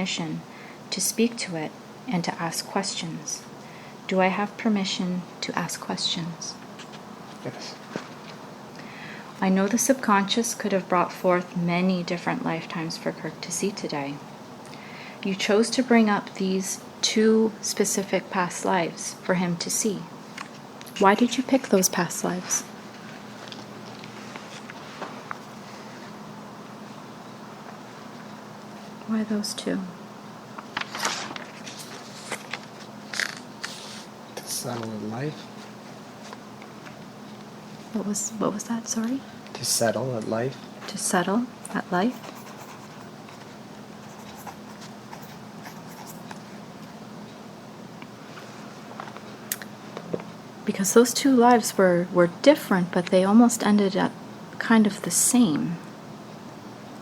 permission to speak to it and to ask questions? Do I have permission to ask questions? Yes. I know the subconscious could have brought forth many different lifetimes for Kirk to see today. You chose to bring up these 2 specific past lives for him to see. Why did you pick those past lives? Why those 2? To settle in life. What was that, sorry? To settle at life. To settle at life? Because those 2 lives were different, but they almost ended up kind of the same,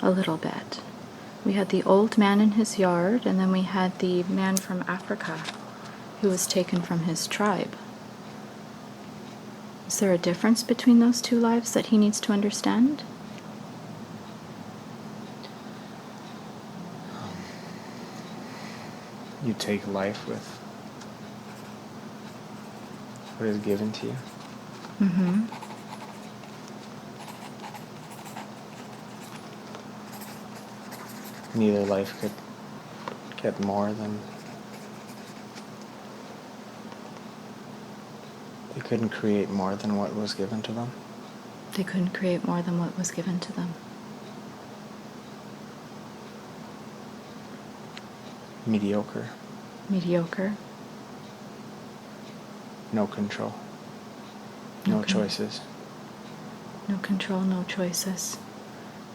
a little bit. We had the old man in his yard, and then we had the man from Africa who was taken from his tribe. Is there a difference between those 2 lives that he needs to understand? You take life with what is given to you. Mm-hmm. Neither life could get more than... They couldn't create more than what was given to them. They couldn't create more than what was given to them. Mediocre. Mediocre. No control. No choices. No control, no choices.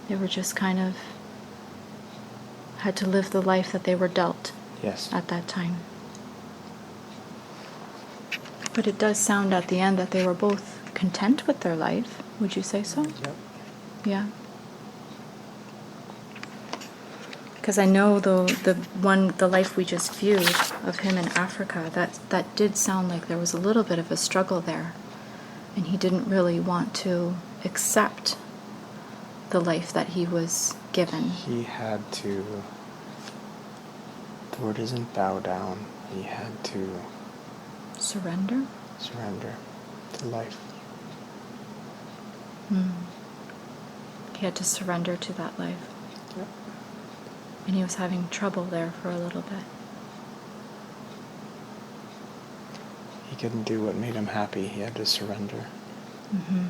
They were just kind of had to live the life that they were dealt. Yes. At that time. But it does sound at the end that they were both content with their life. Would you say so? Yep. Yeah. Because I know the life we just viewed of him in Africa, that did sound like there was a little bit of a struggle there. And he didn't really want to accept the life that he was given. He had to... The word isn't bow down. He had to... Surrender? Surrender to life. He had to surrender to that life. Yep. And he was having trouble there for a little bit. He couldn't do what made him happy. He had to surrender. Mm-hmm.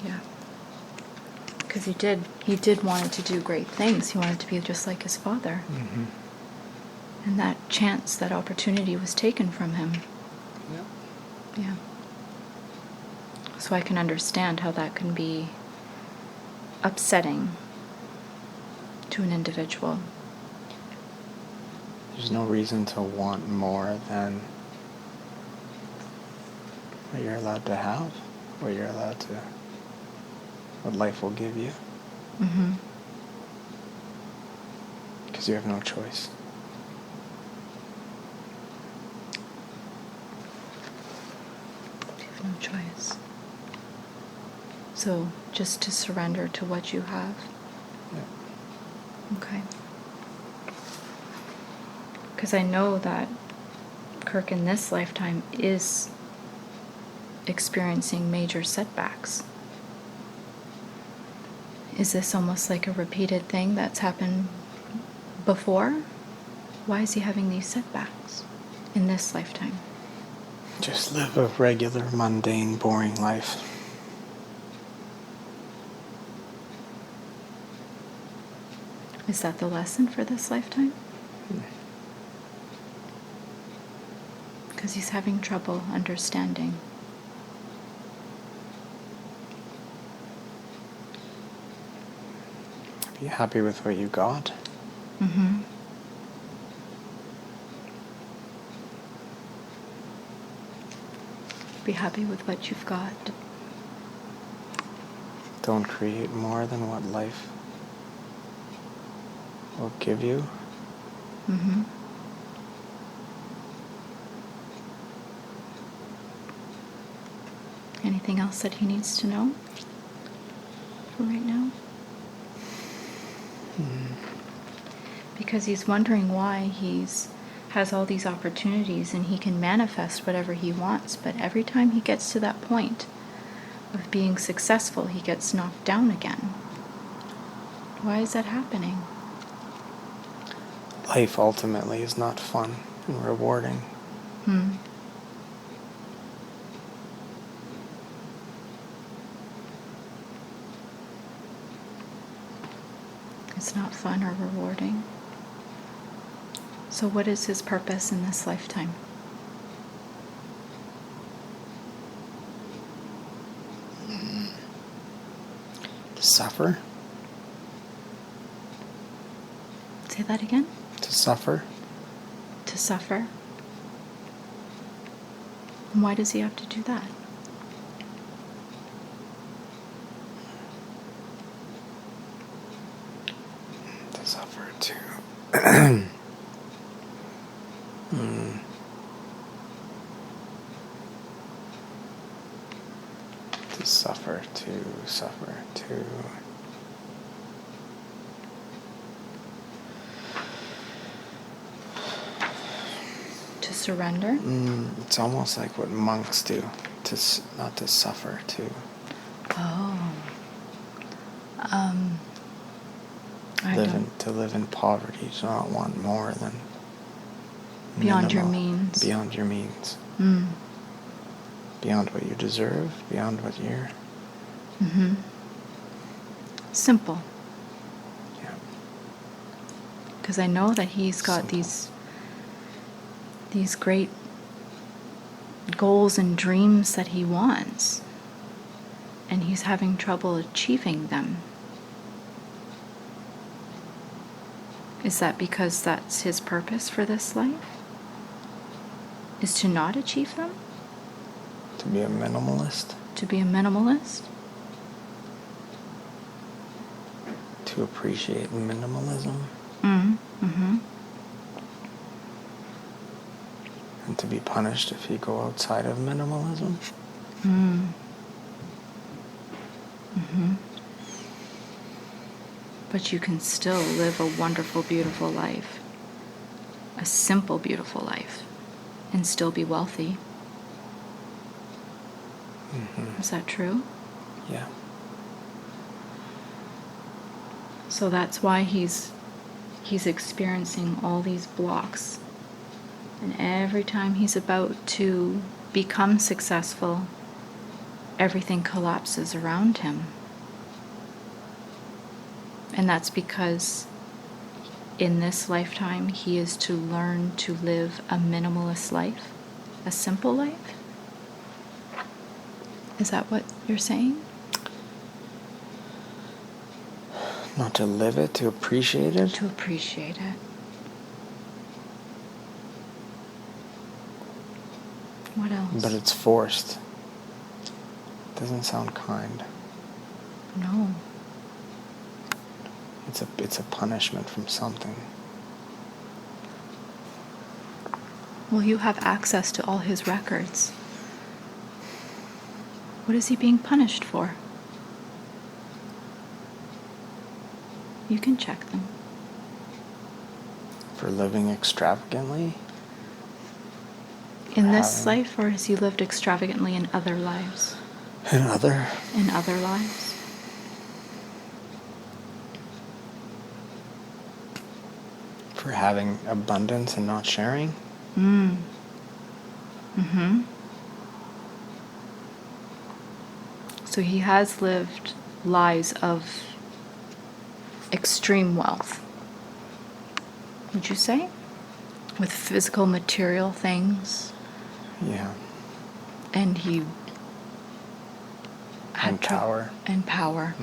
Yeah. Because he did want to do great things. He wanted to be just like his father. Mm-hmm. And that chance, that opportunity was taken from him. Yep. Yeah. So I can understand how that can be upsetting to an individual. There's no reason to want more than what you're allowed to have, what you're allowed to, what life will give you. Mm-hmm. Because you have no choice. You have no choice. So just to surrender to what you have. Yeah. Okay. Because I know that Kirk in this lifetime is experiencing major setbacks. Is this almost like a repeated thing that's happened before? Why is he having these setbacks in this lifetime? Just live a regular, mundane, boring life. Is that the lesson for this lifetime? Because he's having trouble understanding. Be happy with what you got. Mm-hmm. Be happy with what you've got. Don't create more than what life will give you. Mm-hmm. Anything else that he needs to know for right now? Because he's wondering why has all these opportunities and he can manifest whatever he wants, but every time he gets to that point of being successful, he gets knocked down again. Why is that happening? Life ultimately is not fun and rewarding. It's not fun or rewarding. So what is his purpose in this lifetime? To suffer? Say that again? To suffer? To suffer. And why does he have to do that? To suffer to... To suffer to... To surrender? It's almost like what monks do. Not to suffer, to... Oh. To live in poverty, to not want more than Beyond your minimal. means. Beyond your means. Beyond what you deserve, beyond what you're... Simple. Yeah. Because I know that he's got Simple. these great goals and dreams that he wants, and he's having trouble achieving them. Is that because that's his purpose for this life? Is to not achieve them? To be a minimalist? To be a minimalist? To appreciate minimalism? Mm-hmm. And to be punished if you go outside of minimalism? But you can still live a wonderful, beautiful life. A simple, beautiful life. And still be wealthy. Is that true? Yeah. So that's why he's experiencing all these blocks. And every time he's about to become successful, everything collapses around him. And that's because in this lifetime, he is to learn to live a minimalist life, a simple life. Is that what you're saying? Not to live it, to appreciate it? To appreciate it. What else? But it's forced. Doesn't sound kind. No. It's a punishment from something. Well, you have access to all his records. What is he being punished for? You can check them. For living extravagantly? In this life, or has he lived extravagantly in other lives? In other? In other lives? For having abundance and not sharing? So he has lived lives of extreme wealth, would you say? With physical, material things. Yeah. And he had And power. And power.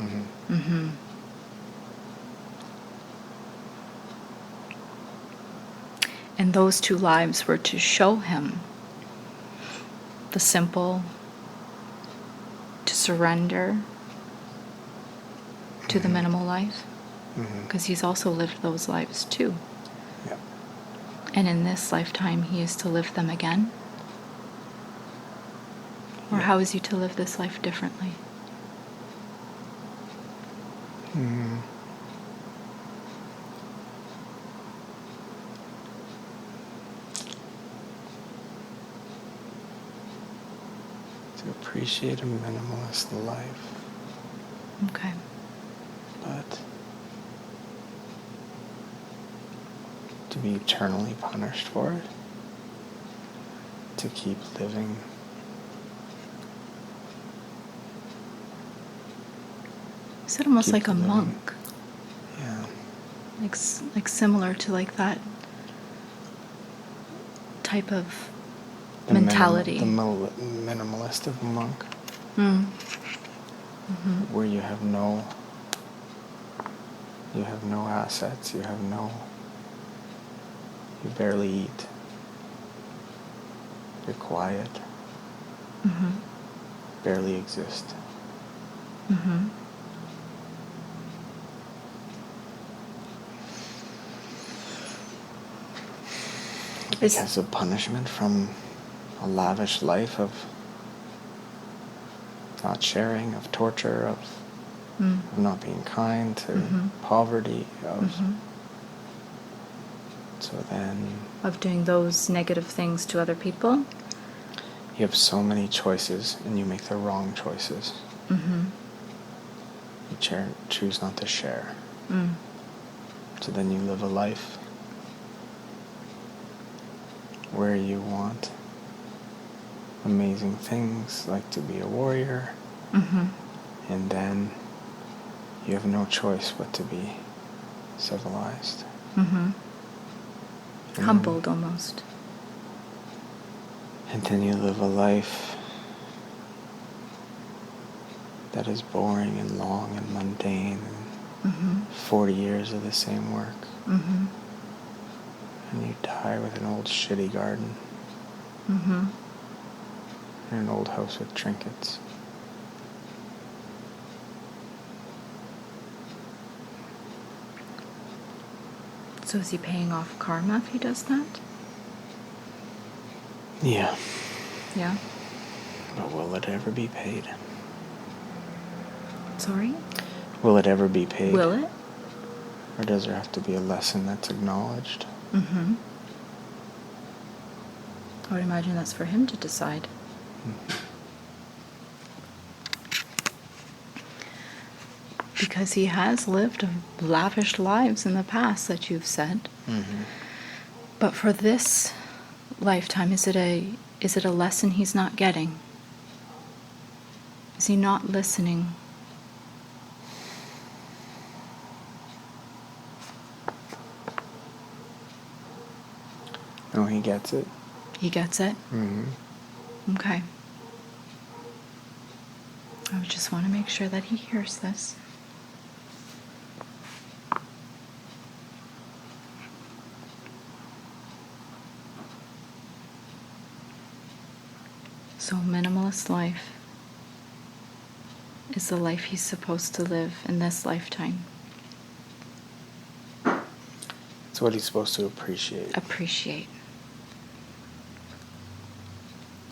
And those two lives were to show him the simple, to surrender to the minimal life, because he's also lived those lives too. Yep. And in this lifetime, he is to live them again? Or how is he to live this life differently? To appreciate a minimalist life, Okay. but to be eternally punished for it, to keep living Is it almost keep like a living. monk? Yeah. Like similar to like that type of mentality. Minimalist of a monk, where you have no assets, you barely eat, you're quiet, barely exist. Because of punishment from a lavish life of not sharing, of torture, of not being kind, to poverty, so then Of doing those negative things to other people. you have so many choices and you make the wrong choices. You choose not to share. So then you live a life where you want amazing things, like to be a warrior, and then you have no choice but to be civilized. Humbled almost. And then you live a life that is boring and long and mundane, and 40 years of the same work. And you die with an old shitty garden. And an old house with trinkets. So is he paying off karma if he does that? Yeah. Yeah. But will it ever be paid? Sorry? Will it ever be paid? Will it? Or does there have to be a lesson that's acknowledged? I would imagine that's for him to decide. Because he has lived lavish lives in the past that you've said. But for this lifetime, is it a lesson he's not getting? Is he not listening? No, he gets it. He gets it? Okay. I just want to make sure that he hears this. So minimalist life is the life he's supposed to live in this lifetime. It's what he's supposed to appreciate. Appreciate.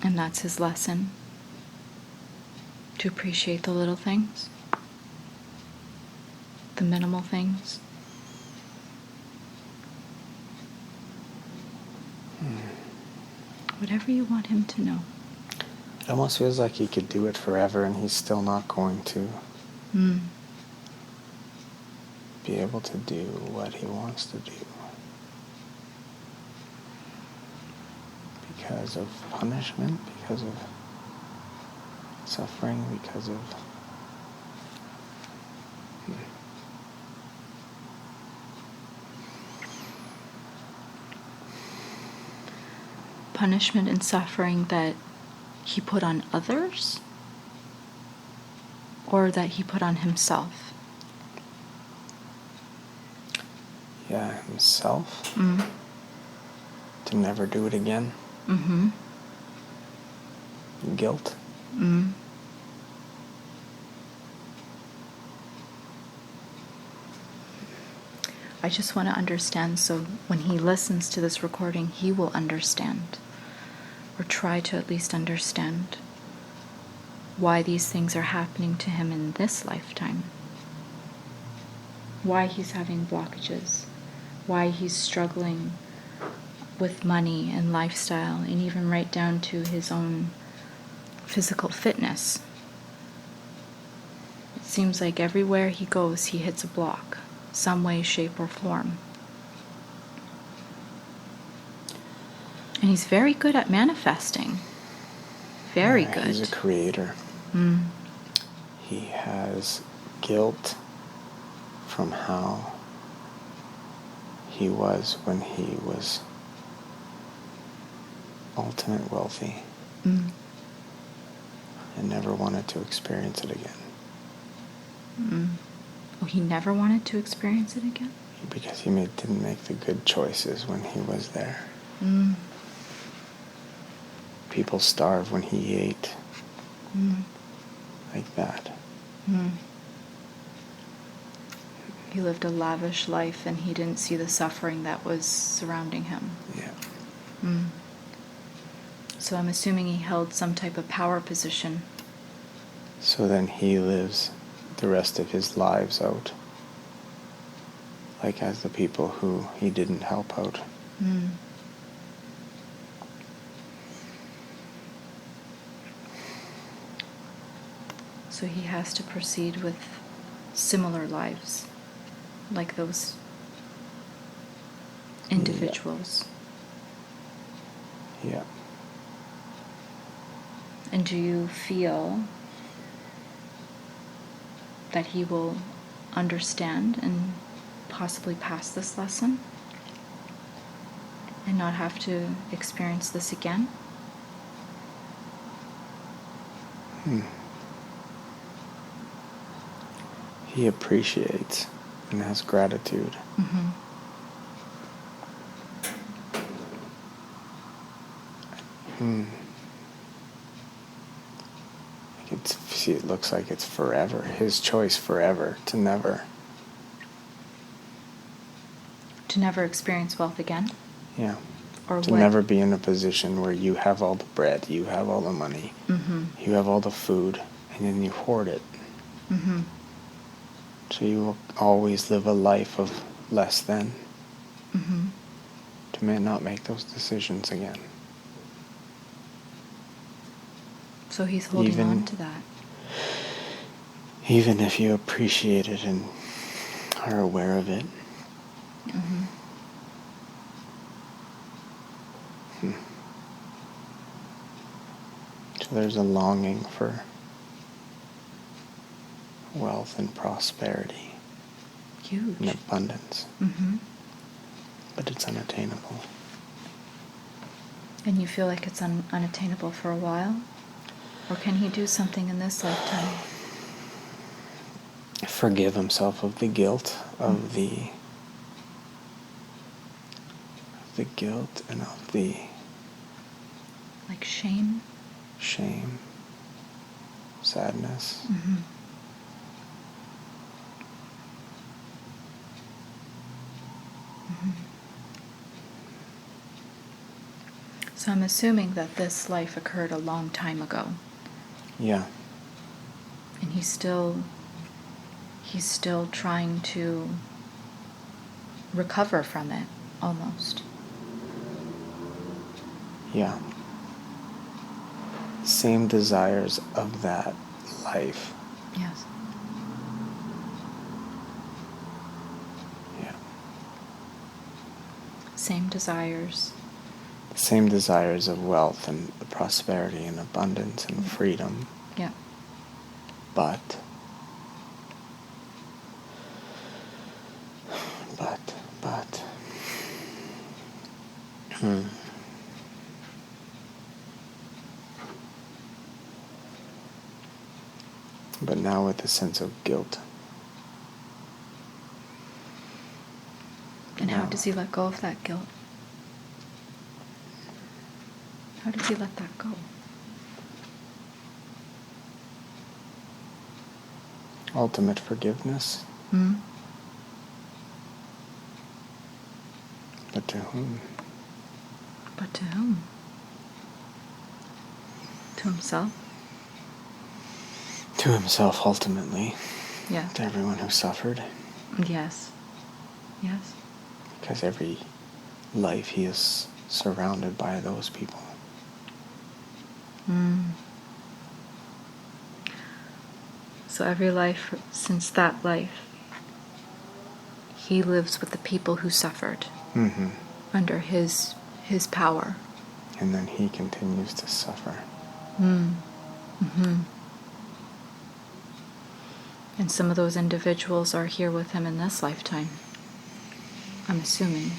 And that's his lesson. To appreciate the little things. The minimal things. Whatever you want him to know. It almost feels like he could do it forever and he's still not going to be able to do what he wants to do. Because of punishment, because of suffering, because of punishment and suffering that he put on others or that he put on himself? Yeah, himself. To never do it again. Guilt. I just want to understand, so when he listens to this recording, he will understand, or try to at least understand, why these things are happening to him in this lifetime. Why he's having blockages. Why he's struggling with money and lifestyle, and even right down to his own physical fitness. It seems like everywhere he goes, he hits a block, some way, shape, or form. And he's very good at manifesting. Very good. He's a creator. He has guilt from how he was when he was ultimate wealthy and never wanted to experience it again. Oh, he never wanted to experience it again? Because he didn't make the good choices when he was there. People starve when he ate. Like that. He lived a lavish life and he didn't see the suffering that was surrounding him. Yeah. So I'm assuming he held some type of power position. So then he lives the rest of his lives out like as the people who he didn't help out. So he has to proceed with similar lives, like those individuals. Yeah. And do you feel that he will understand and possibly pass this lesson and not have to experience this again? He appreciates and has gratitude. It looks like it's forever. His choice forever to never. To never experience wealth again? Yeah. Or to what? never be in a position where you have all the bread, you have all the money, you have all the food, and then you hoard it. So you will always live a life of less than. To not make those decisions again. So he's holding on to that. Even if you appreciate it and are aware of it. So there's a longing for wealth and prosperity. Huge. And abundance. But it's unattainable. And you feel like it's unattainable for a while? Or can he do something in this lifetime? Forgive himself of the guilt of the guilt and of the Like shame? shame, sadness. So I'm assuming that this life occurred a long time ago. Yeah. And he's still trying to recover from it, almost. Yeah. Same desires of that life. Yes. Yeah. Same desires. Same desires of wealth and prosperity and abundance and freedom. Yeah. But but now with a sense of guilt. And how No. does he let go of that guilt? How does he let that go? Ultimate forgiveness. But to whom? But to whom? To himself? To himself, ultimately. Yeah. To everyone who suffered. Yes. Yes. Because every life he is surrounded by those people. So every life since that life, he lives with the people who suffered Mm-hmm. under his power. And then he continues to suffer. Mm-hmm. And some of those individuals are here with him in this lifetime, I'm assuming.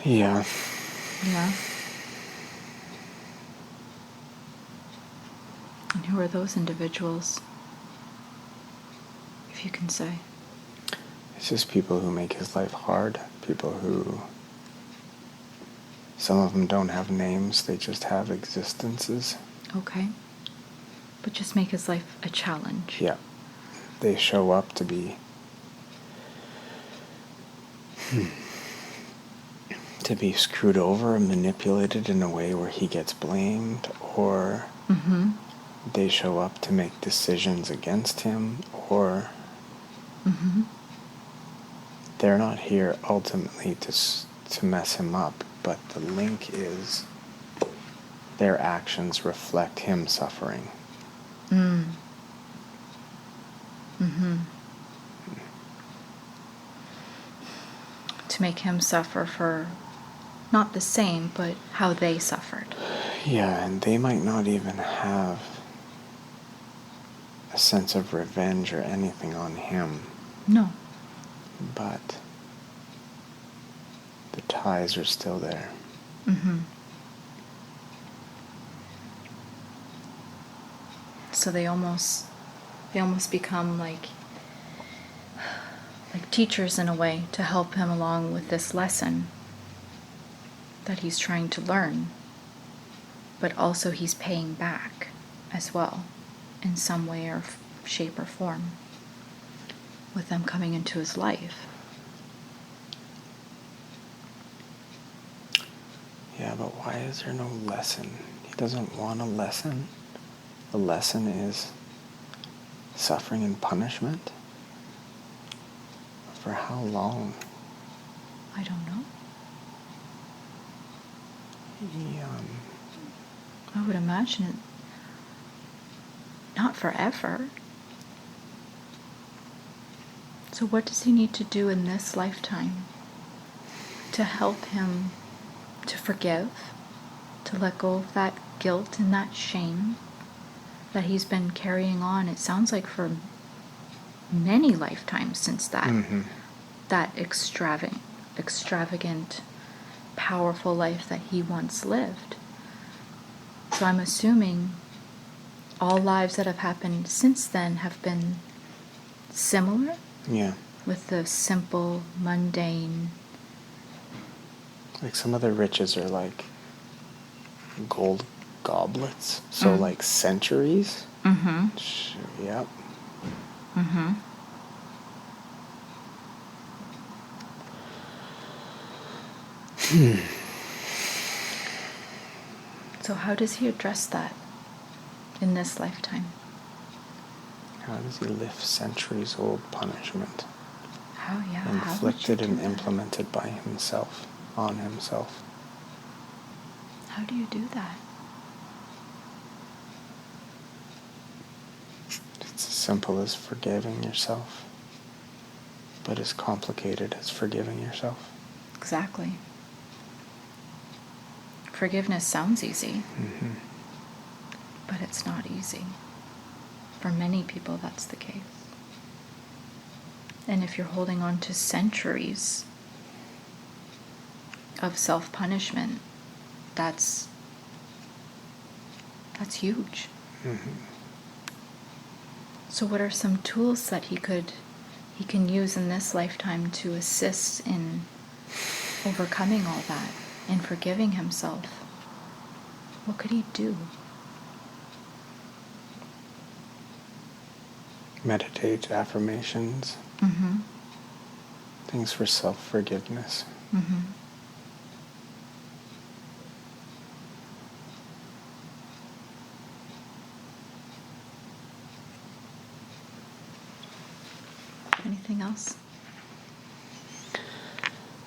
Yeah. Yeah. And who are those individuals, if you can say? It's just people who make his life hard. People who, some of them don't have names, they just have existences. Okay. But just make his life a challenge. Yeah. They show up to be screwed over and manipulated in a way where he gets blamed, or Mm-hmm. they show up to make decisions against him, or Mm-hmm. they're not here ultimately to mess him up, but the link is their actions reflect him suffering. Mm. Mm-hmm. To make him suffer for not the same, but how they suffered. Yeah, and they might not even have a sense of revenge or anything on him. No. But the ties are still there. Mm-hmm. So they almost become like teachers in a way to help him along with this lesson that he's trying to learn. But also he's paying back as well in some way or shape or form with them coming into his life. Yeah, but why is there no lesson? He doesn't want a lesson. The lesson is suffering and punishment? For how long? I don't know. I would imagine it not forever. So what does he need to do in this lifetime to help him to forgive, to let go of that guilt and that shame that he's been carrying on, it sounds like, for many lifetimes since that, Mm-hmm. that extravagant, powerful life that he once lived. So I'm assuming all lives that have happened since then have been similar. Yeah. With the simple, mundane. Like some of the riches are like gold goblets. So like centuries. Mm-hmm. Yep. Mm-hmm. So how does he address that in this lifetime? How does he lift centuries old punishment? How, yeah. Inflicted how would you and do that? implemented by himself, on himself. How do you do that? It's as simple as forgiving yourself, but as complicated as forgiving yourself. Exactly. Forgiveness sounds easy, Mm-hmm. but it's not easy. For many people, that's the case. And if you're holding on to centuries of self-punishment, that's huge. Mm-hmm. So what are some tools that he can use in this lifetime to assist in overcoming all that and forgiving himself? What could he do? Meditate, affirmations, Mm-hmm. things for self-forgiveness. Mm-hmm. Anything else?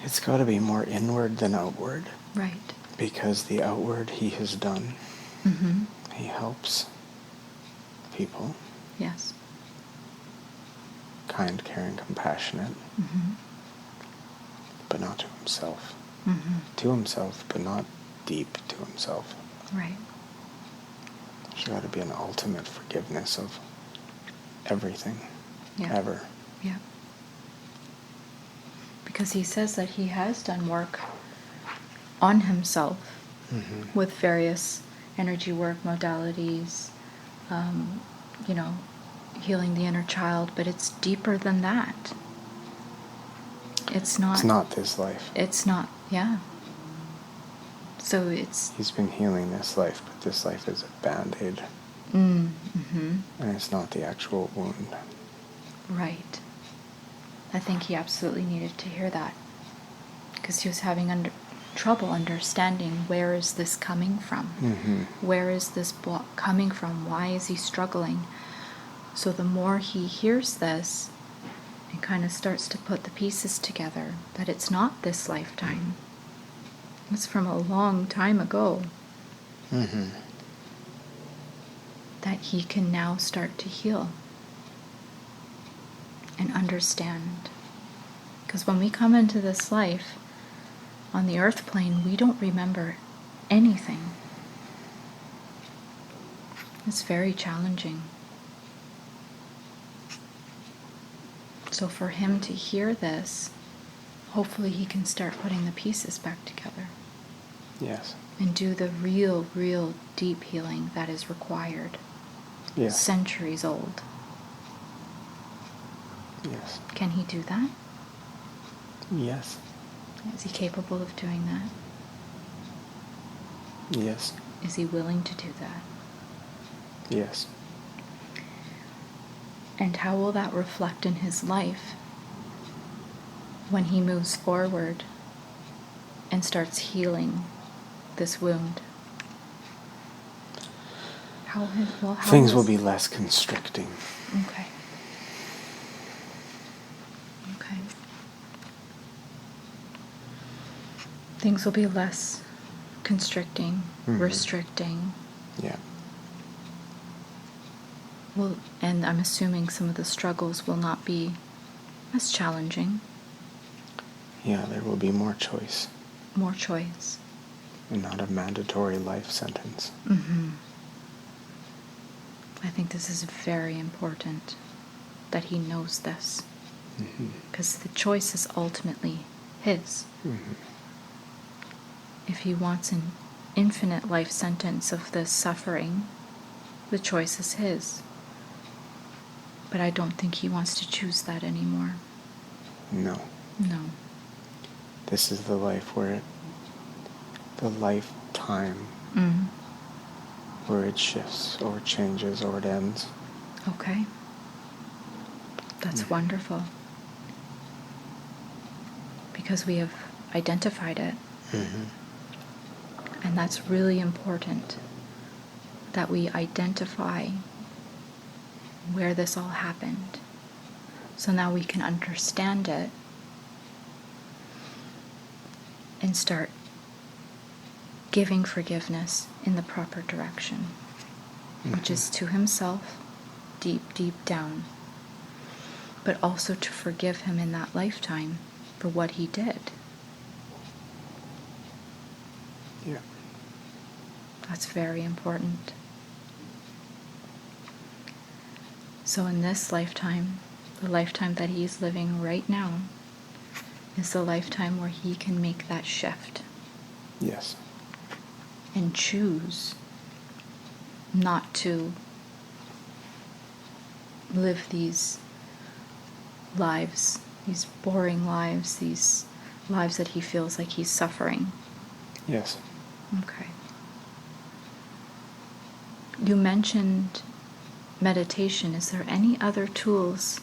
It's got to be more inward than outward. Right. Because the outward he has done. Mm-hmm. He helps people. Yes. kind, caring, compassionate, but not to himself. To himself, but not deep to himself. Right. There's got to be an ultimate forgiveness of everything, Yeah. ever. Yeah. Because he says that he has done work on himself with various energy work modalities, you know, healing the inner child, but it's deeper than that. It's not this life. It's not, yeah. So He's been healing this life, but this life is a band-aid. And it's not the actual wound. Right. I think he absolutely needed to hear that, because he was having trouble understanding, where is this coming from? Where is this block coming from? Why is he struggling? So the more he hears this and kind of starts to put the pieces together, that it's not this lifetime, it's from a long time ago, that he can now start to heal and understand. Because when we come into this life on the earth plane, we don't remember anything. It's very challenging. So for him to hear this, hopefully he can start putting the pieces back together. Yes. And do the real, real deep healing that is required. Yes. Centuries old. Yes. Can he do that? Yes. Is he capable of doing that? Yes. Is he willing to do that? Yes. And how will that reflect in his life when he moves forward and starts healing this wound? Things will be less constricting. Okay. Okay. Things will be less constricting, restricting. Yeah. Well, and I'm assuming some of the struggles will not be as challenging. Yeah, there will be more choice. More choice. And not a mandatory life sentence. I think this is very important that he knows this. Because the choice is ultimately his. If he wants an infinite life sentence of this suffering, the choice is his. But I don't think he wants to choose that anymore. No. No. This is the life the lifetime where it shifts or changes or it ends. Okay. That's wonderful. Because we have identified it. And that's really important, that we identify where this all happened. So now we can understand it and start giving forgiveness in the proper direction, which is to himself, deep, deep down, but also to forgive him in that lifetime for what he did. Yeah. That's very important. So in this lifetime, the lifetime that he's living right now, is the lifetime where he can make that shift. Yes. And choose not to live these lives, these boring lives, these lives that he feels like he's suffering. Yes. Okay. You mentioned meditation. Is there any other tools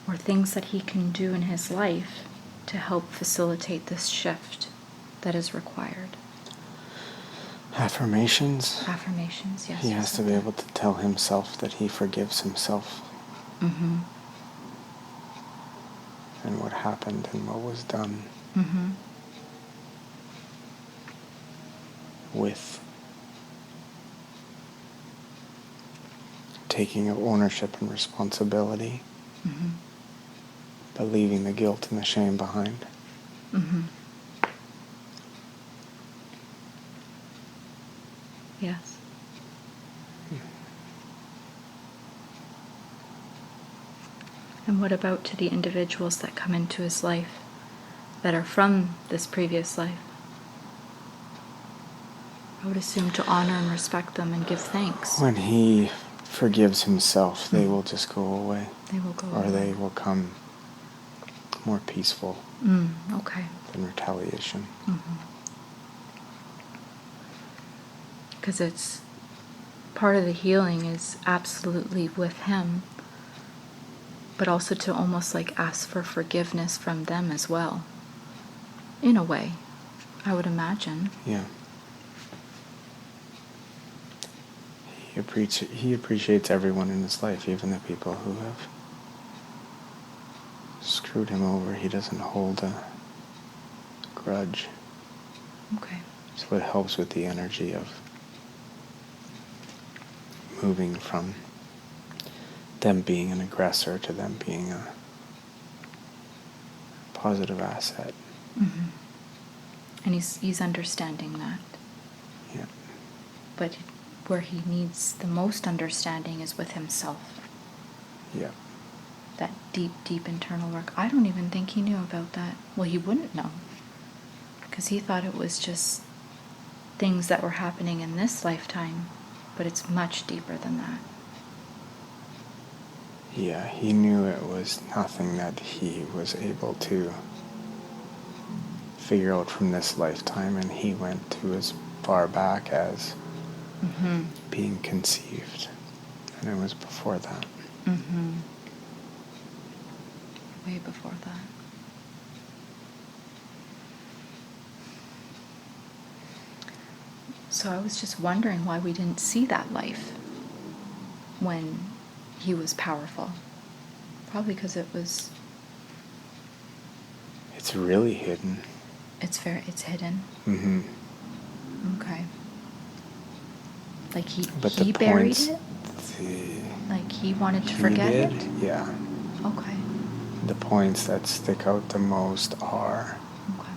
or things that he can do in his life to help facilitate this shift that is required? Affirmations. Affirmations, yes. He has to be able to tell himself that he forgives himself. And what happened and what was done. With taking of ownership and responsibility but leaving the guilt and the shame behind. Mm-hmm. Yes. And what about to the individuals that come into his life that are from this previous life? I would assume to honor and respect them and give thanks. When he forgives himself, they will just go away. They will go or away. they will come more peaceful Okay. than retaliation. Because it's part of the healing is absolutely with him, but also to almost like ask for forgiveness from them as well. In a way, I would imagine. Yeah. He appreciates everyone in his life, even the people who have screwed him over. He doesn't hold a grudge. Okay. So it helps with the energy of moving from them being an aggressor to them being a positive asset. Mm-hmm. And he's understanding that. Yeah. But where he needs the most understanding is with himself. Yeah. That deep, deep internal work. I don't even think he knew about that. Well, he wouldn't know. Because he thought it was just things that were happening in this lifetime. But it's much deeper than that. Yeah, he knew it was nothing that he was able to figure out from this lifetime, and he went to as far back as being conceived. And it was before that. Way before that. So I was just wondering why we didn't see that life when he was powerful. Probably because it's really hidden. it's hidden. Mm-hmm. Okay. Like he the buried points, it? Like he wanted to forget did, it? Yeah. Okay. The points that stick out the most are Okay.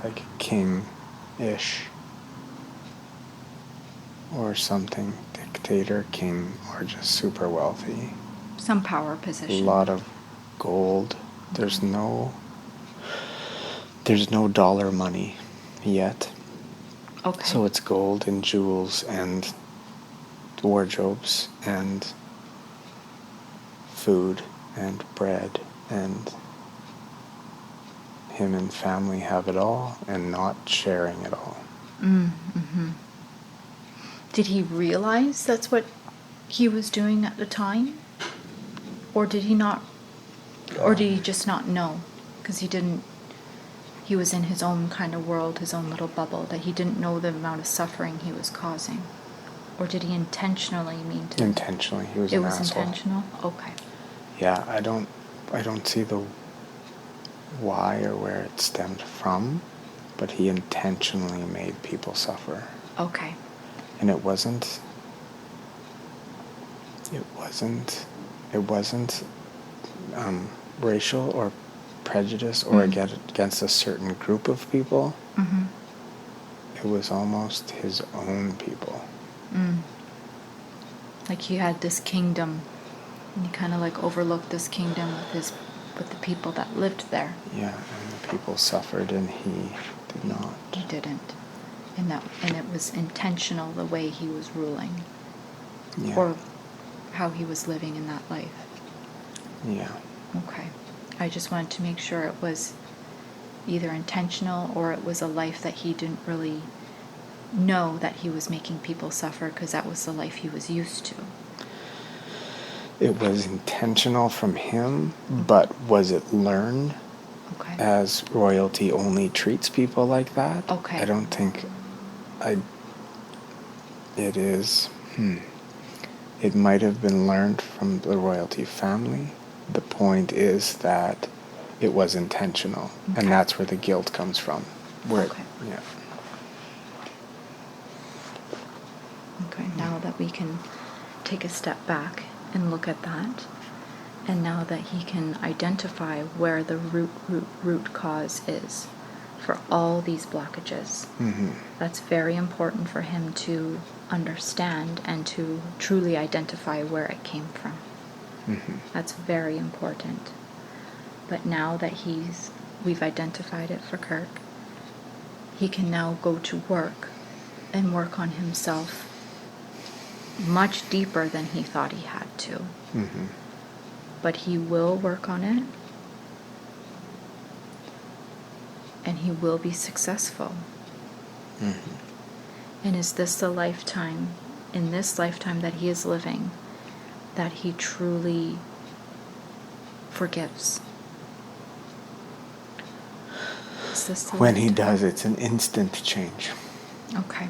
like king-ish or something, dictator, king, or just super wealthy. Some power A position. lot of gold. There's no dollar money yet. Okay. So it's gold and jewels and wardrobes and food and bread, and him and family have it all and not sharing it all. Mm-hmm. Did he realize that's what he was doing at the time? Or did he not? Or did he just not know? Because he was in his own kind of world, his own little bubble, that he didn't know the amount of suffering he was causing. Or did he intentionally mean to? Intentionally, he was It an was asshole. intentional? Okay. Yeah, I don't see the why or where it stemmed from, but he intentionally made people suffer. Okay. And it wasn't racial or prejudice or against a certain group of people. Mm-hmm. It was almost his own people. Like he had this kingdom, and he kind of like overlooked this kingdom with the people that lived there. Yeah, and the people suffered and he did not. He didn't. And it was intentional the way he was ruling. Yeah. Or how he was living in that life. Yeah. Okay. I just wanted to make sure it was either intentional or it was a life that he didn't really know that he was making people suffer, because that was the life he was used to. It was intentional from him, but was it learned? Okay. As royalty only treats people like that? Okay. I don't think it is. It might have been learned from the royalty family. The point is that it was intentional, Okay. and that's where the guilt comes from. Okay. Yeah. Okay, now that we can take a step back and look at that, And now that he can identify where the root cause is for all these blockages, that's very important for him to understand and to truly identify where it came from. That's very important. But now that we've identified it for Kirk, he can now go to work and work on himself much deeper than he thought he had to. But he will work on it, and he will be successful. And is this the lifetime, in this lifetime that he is living, that he truly forgives? Is this the When he lifetime? does, it's an instant change. Okay.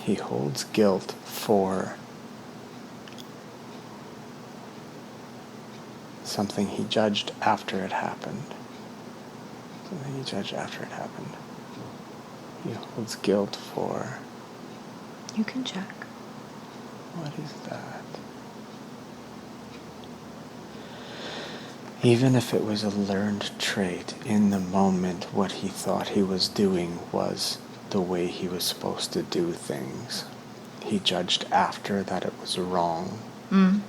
He holds guilt for something he judged after it happened. He holds guilt for... You can check. What is that? Even if it was a learned trait, in the moment what he thought he was doing was the way he was supposed to do things. He judged after that it was wrong. And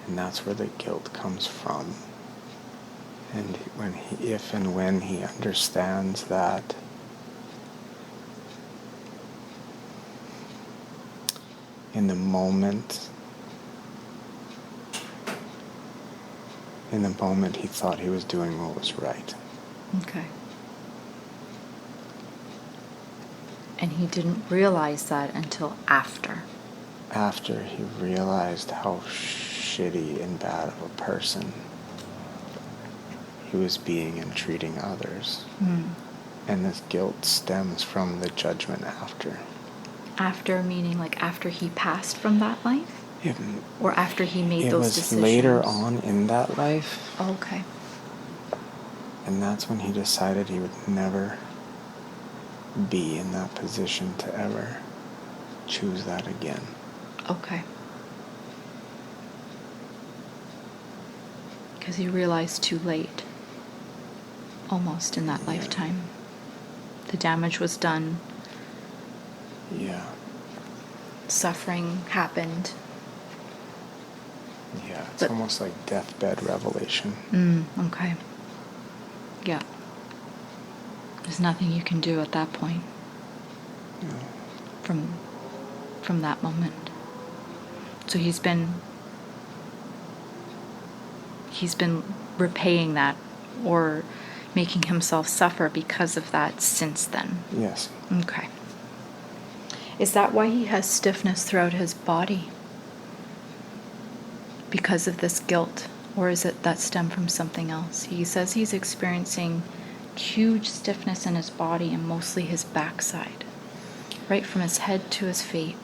that's where the guilt comes from. And if and when he understands that in the moment he thought he was doing what was right. Okay. And he didn't realize that until after. After he realized how shitty and bad of a person he was being and treating others. And this guilt stems from the judgment after. After meaning like after he passed from that life? Or after he made those decisions? It was later on in that life. Oh, okay. And that's when he decided he would never be in that position to ever choose that again. Okay. Because he realized too late, almost in that lifetime. The damage was done. Yeah. Suffering happened. Yeah, it's almost like deathbed revelation. Okay. Yeah. There's nothing you can do at that point. No. From that moment. So he's been repaying that or making himself suffer because of that since then. Yes. Okay. Is that why he has stiffness throughout his body? Because of this guilt? Or is it that stem from something else? He says he's experiencing huge stiffness in his body and mostly his backside. Right from his head to his feet.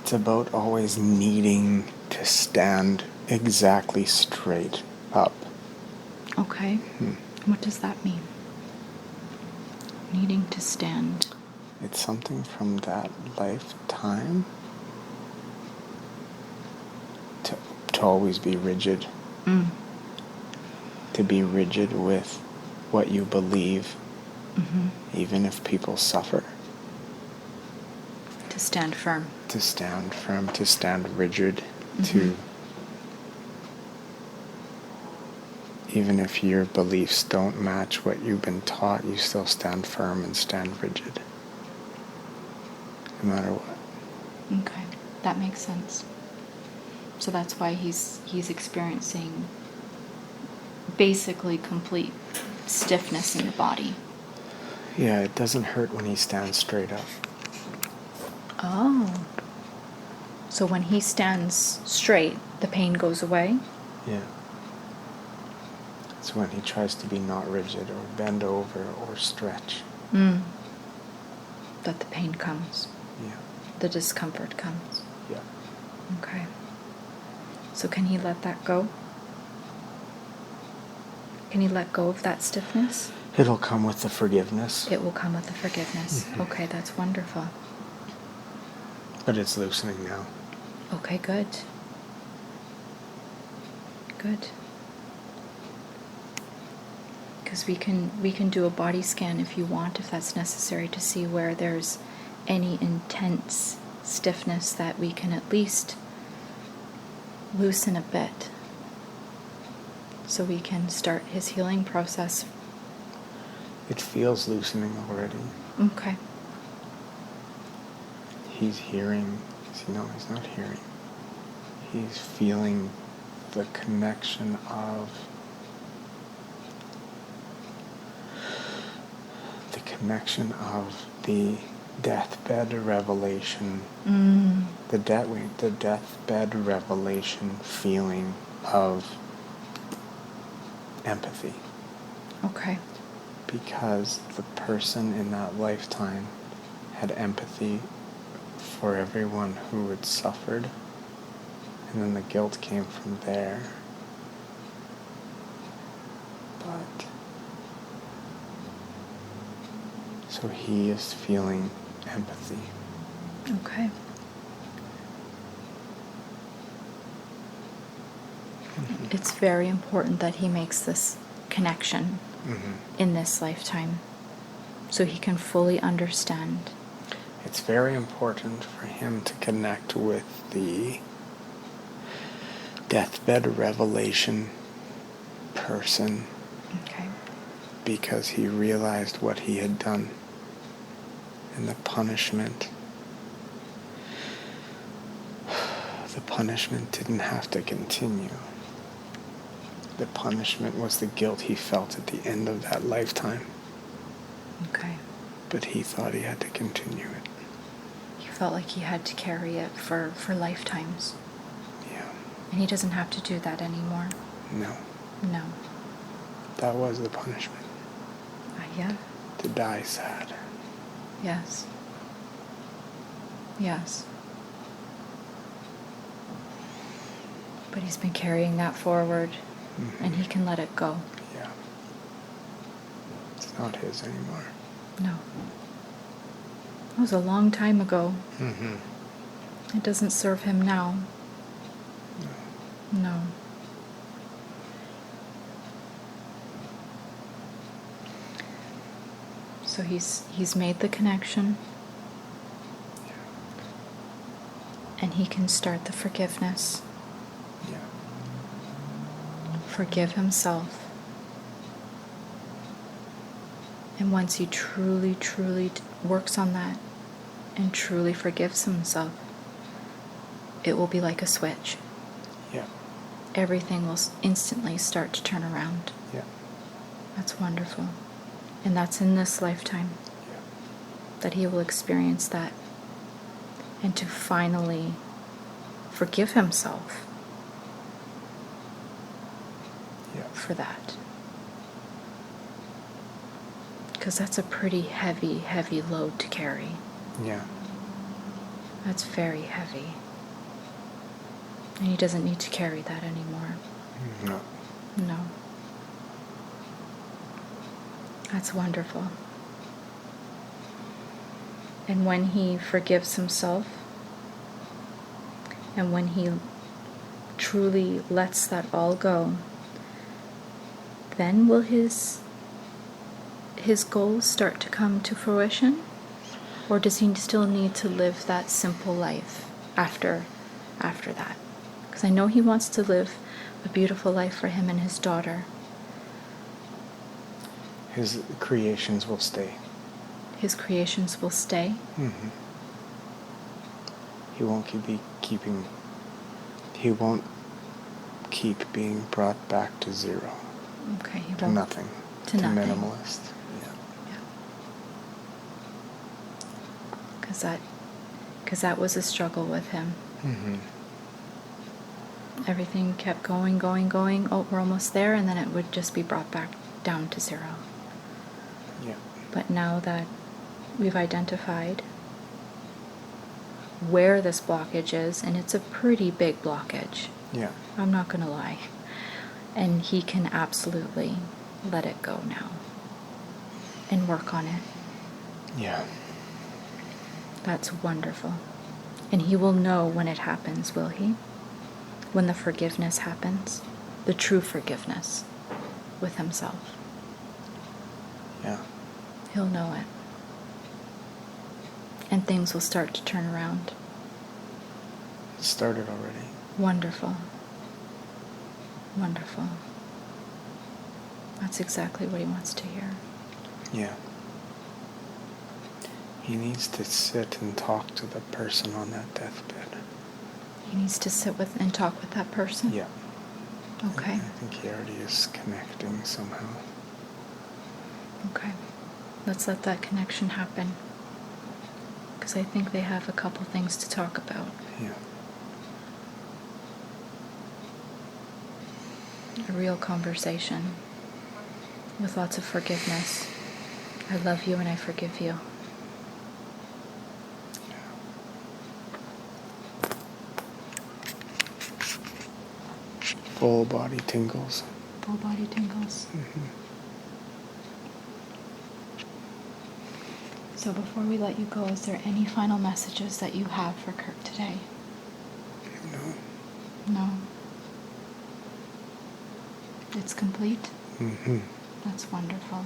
It's about always needing to stand exactly straight up. Okay. What does that mean? Needing to stand. It's something from that lifetime to always be rigid. To be rigid with what you believe, even if people suffer. To stand firm. To stand firm, to stand rigid, to... Even if your beliefs don't match what you've been taught, you still stand firm and stand rigid. No matter what. Okay, that makes sense. So that's why he's experiencing basically complete stiffness in the body. Yeah, it doesn't hurt when he stands straight up. Oh. So when he stands straight, the pain goes away? Yeah. It's when he tries to be not rigid or bend over or stretch. That the pain comes. Yeah. The discomfort comes. Yeah. Okay. So can he let that go? Can he let go of that stiffness? It'll come with the forgiveness. It will come with the forgiveness. Okay, that's wonderful. But it's loosening now. Okay, good. Good. Because we can do a body scan if you want, if that's necessary, to see where there's any intense stiffness that we can at least loosen a bit, so we can start his healing process. It feels loosening already. Okay. He's hearing. No, he's not hearing. He's feeling the connection of the deathbed revelation, the deathbed revelation feeling of empathy. Okay. Because the person in that lifetime had empathy for everyone who had suffered, and then the guilt came from there. But so he is feeling empathy. Okay. It's very important that he makes this connection in this lifetime, so he can fully understand. It's very important for him to connect with the deathbed revelation person, Okay. because he realized what he had done, and the punishment didn't have to continue. The punishment was the guilt he felt at the end of that lifetime, Okay. but he thought he had to continue it. He felt like he had to carry it for lifetimes. Yeah. And he doesn't have to do that anymore. No. No. That was the punishment. Yeah. To die sad. Yes. Yes. But he's been carrying that forward, and he can let it go. Yeah. It's not his anymore. No. It was a long time ago. It doesn't serve him now. No. So he's made the connection, and he can start the forgiveness. Yeah. Forgive himself. And once he truly, truly works on that and truly forgives himself, it will be like a switch. Yeah. Everything will instantly start to turn around. Yeah. That's wonderful. And that's in this lifetime Yeah. that he will experience that. And to finally forgive himself Yeah. for that. Because that's a pretty heavy, heavy load to carry. Yeah. That's very heavy. And he doesn't need to carry that anymore. No. No. That's wonderful. And when he forgives himself, and when he truly lets that all go, then will his goals start to come to fruition? Or does he still need to live that simple life after that? Because I know he wants to live a beautiful life for him and his daughter. His creations will stay. His creations will stay. He won't keep being brought back to zero. Okay, he To won't. nothing. To nothing. Minimalist. Yeah. Because that was a struggle with him. Everything kept going. Oh, we're almost there, and then it would just be brought back down to zero. Yeah. But now that we've identified where this blockage is, and it's a pretty big blockage. Yeah. I'm not going to lie. And he can absolutely let it go now and work on it. Yeah. That's wonderful. And he will know when it happens, will he? When the forgiveness happens, the true forgiveness with himself. Yeah. He'll know it. And things will start to turn around. It started already. Wonderful. Wonderful. That's exactly what he wants to hear. Yeah. He needs to sit and talk to the person on that deathbed. He needs to sit with and talk with that person? Yeah. Okay. I think he already is connecting somehow. Okay. Let's let that connection happen. Because I think they have a couple things to talk about. Yeah. A real conversation with lots of forgiveness. I love you and I forgive you. Full body tingles. Full body tingles. Mm-hmm. So before we let you go, is there any final messages that you have for Kirk today? No. No. It's complete? Mm-hmm. That's wonderful.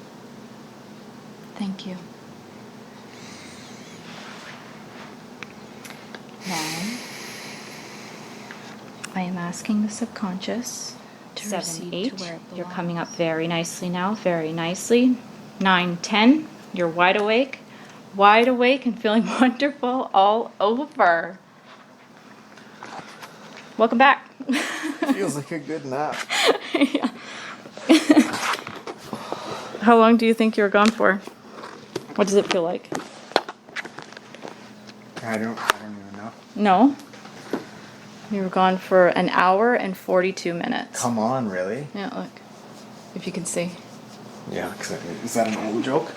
Thank you. Now, I am asking the subconscious to 7, recede 8. to where it You're belongs. coming up very nicely now, very nicely. 9, 10. You're wide awake and feeling wonderful all over. Welcome back. Feels like a good nap. Yeah. How long do you think you were gone for? What does it feel like? I don't even know. No. You were gone for 1 hour and 42 minutes. Come on, really? Yeah, look. If you can see. Yeah, is that an old joke?